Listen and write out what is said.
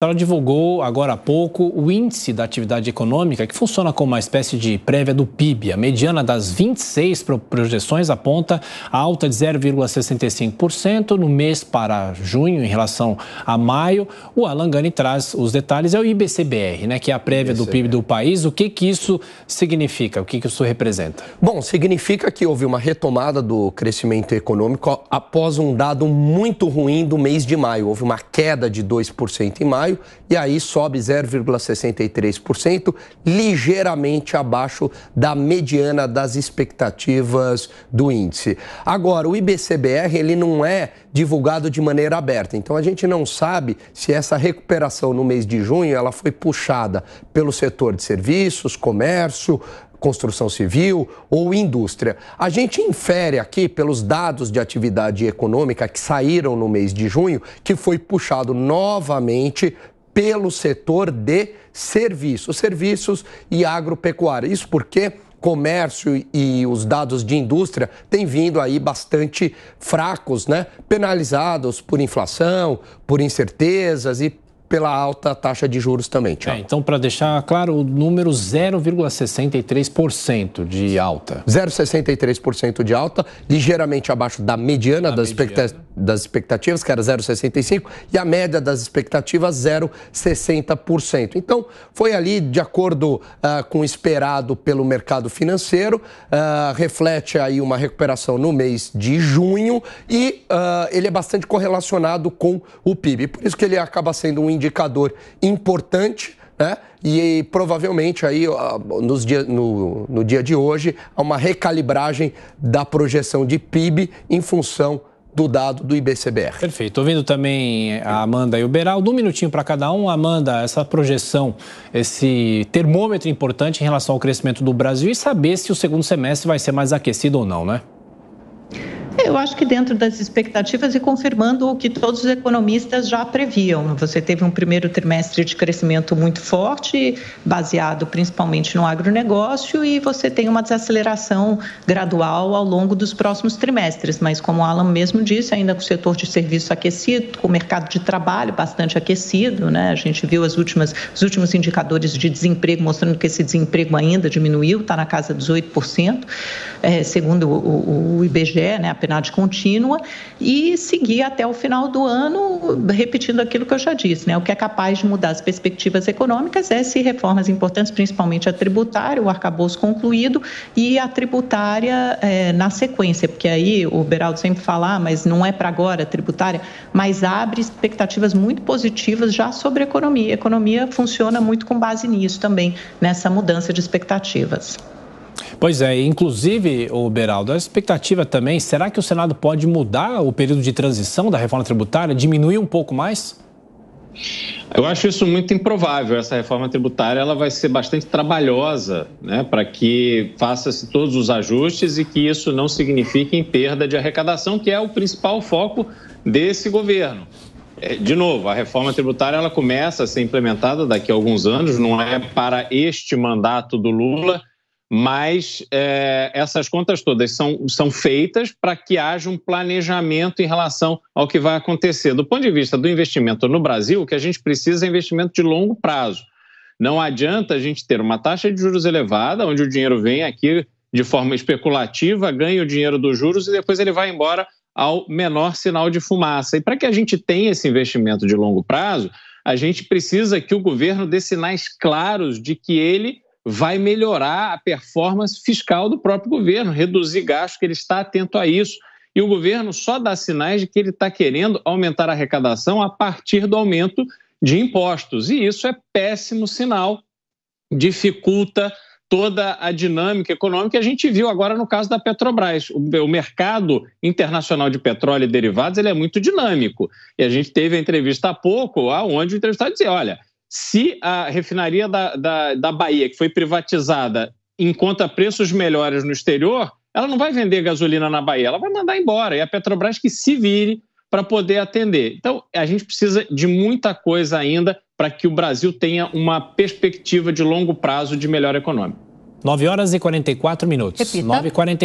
Ela divulgou agora há pouco o índice da atividade econômica, que funciona como uma espécie de prévia do PIB. A mediana das 26 projeções aponta alta de 0,65% no mês para junho em relação a maio. O Alan Gani traz os detalhes, é o IBCBR, né, que é a prévia do PIB do país. O que isso significa? O que isso representa? Bom, significa que houve uma retomada do crescimento econômico após um dado muito ruim do mês de maio. Houve uma queda de 2% em maio. E aí sobe 0,63%, ligeiramente abaixo da mediana das expectativas do índice. Agora, o IBCBR ele não é divulgado de maneira aberta, então a gente não sabe se essa recuperação no mês de junho ela foi puxada pelo setor de serviços, comércio, construção civil ou indústria. A gente infere aqui pelos dados de atividade econômica que saíram no mês de junho, que foi puxado novamente pelo setor de serviços e agropecuária. Isso porque comércio e os dados de indústria têm vindo aí bastante fracos, né? Penalizados por inflação, por incertezas e pela alta taxa de juros também, Thiago. Então, para deixar claro, o número 0,63% de alta. 0,63% de alta, ligeiramente abaixo da mediana das expectativas, que era 0,65%, e a média das expectativas, 0,60%. Então, foi ali de acordo com o esperado pelo mercado financeiro, reflete aí uma recuperação no mês de junho e ele é bastante correlacionado com o PIB. Por isso que ele acaba sendo um indicador importante, né? E provavelmente aí no dia de hoje há uma recalibragem da projeção de PIB em função do dado do IBCBR. Perfeito. Ouvindo também a Amanda e o Beraldo, um minutinho para cada um. Amanda, essa projeção, esse termômetro importante em relação ao crescimento do Brasil e saber se o segundo semestre vai ser mais aquecido ou não, né? Eu acho que dentro das expectativas e confirmando o que todos os economistas já previam. Você teve um primeiro trimestre de crescimento muito forte, baseado principalmente no agronegócio, e você tem uma desaceleração gradual ao longo dos próximos trimestres. Mas, como o Alan mesmo disse, ainda com o setor de serviço aquecido, com o mercado de trabalho bastante aquecido, né? A gente viu os últimos indicadores de desemprego mostrando que esse desemprego ainda diminuiu, está na casa dos 8%, segundo o IBGE, né? A PNAD contínua, e seguir até o final do ano, repetindo aquilo que eu já disse, né? O que é capaz de mudar as perspectivas econômicas é se reformas importantes, principalmente a tributária, o arcabouço concluído e a tributária na sequência, porque aí o Beraldo sempre fala, mas não é para agora a tributária, mas abre expectativas muito positivas já sobre a economia. A economia funciona muito com base nisso também, nessa mudança de expectativas. Pois é, inclusive, o Beraldo, a expectativa também, será que o Senado pode mudar o período de transição da reforma tributária, diminuir um pouco mais? Eu acho isso muito improvável. Essa reforma tributária ela vai ser bastante trabalhosa, né, para que faça-se todos os ajustes e que isso não signifique em perda de arrecadação, que é o principal foco desse governo. De novo, a reforma tributária ela começa a ser implementada daqui a alguns anos, não é para este mandato do Lula, mas essas contas todas são feitas para que haja um planejamento em relação ao que vai acontecer. Do ponto de vista do investimento no Brasil, o que a gente precisa é investimento de longo prazo. Não adianta a gente ter uma taxa de juros elevada, onde o dinheiro vem aqui de forma especulativa, ganha o dinheiro dos juros e depois ele vai embora ao menor sinal de fumaça. E para que a gente tenha esse investimento de longo prazo, a gente precisa que o governo dê sinais claros de que ele vai melhorar a performance fiscal do próprio governo, reduzir gastos, que ele está atento a isso. E o governo só dá sinais de que ele está querendo aumentar a arrecadação a partir do aumento de impostos. E isso é péssimo sinal, dificulta toda a dinâmica econômica que a gente viu agora no caso da Petrobras. O mercado internacional de petróleo e derivados ele é muito dinâmico. E a gente teve a entrevista há pouco, onde o entrevistado dizia, olha, se a refinaria da Bahia, que foi privatizada, encontra preços melhores no exterior, ela não vai vender gasolina na Bahia, ela vai mandar embora. E a Petrobras que se vire para poder atender. Então, a gente precisa de muita coisa ainda para que o Brasil tenha uma perspectiva de longo prazo de melhora econômica. 9h44. Repita. 9h44.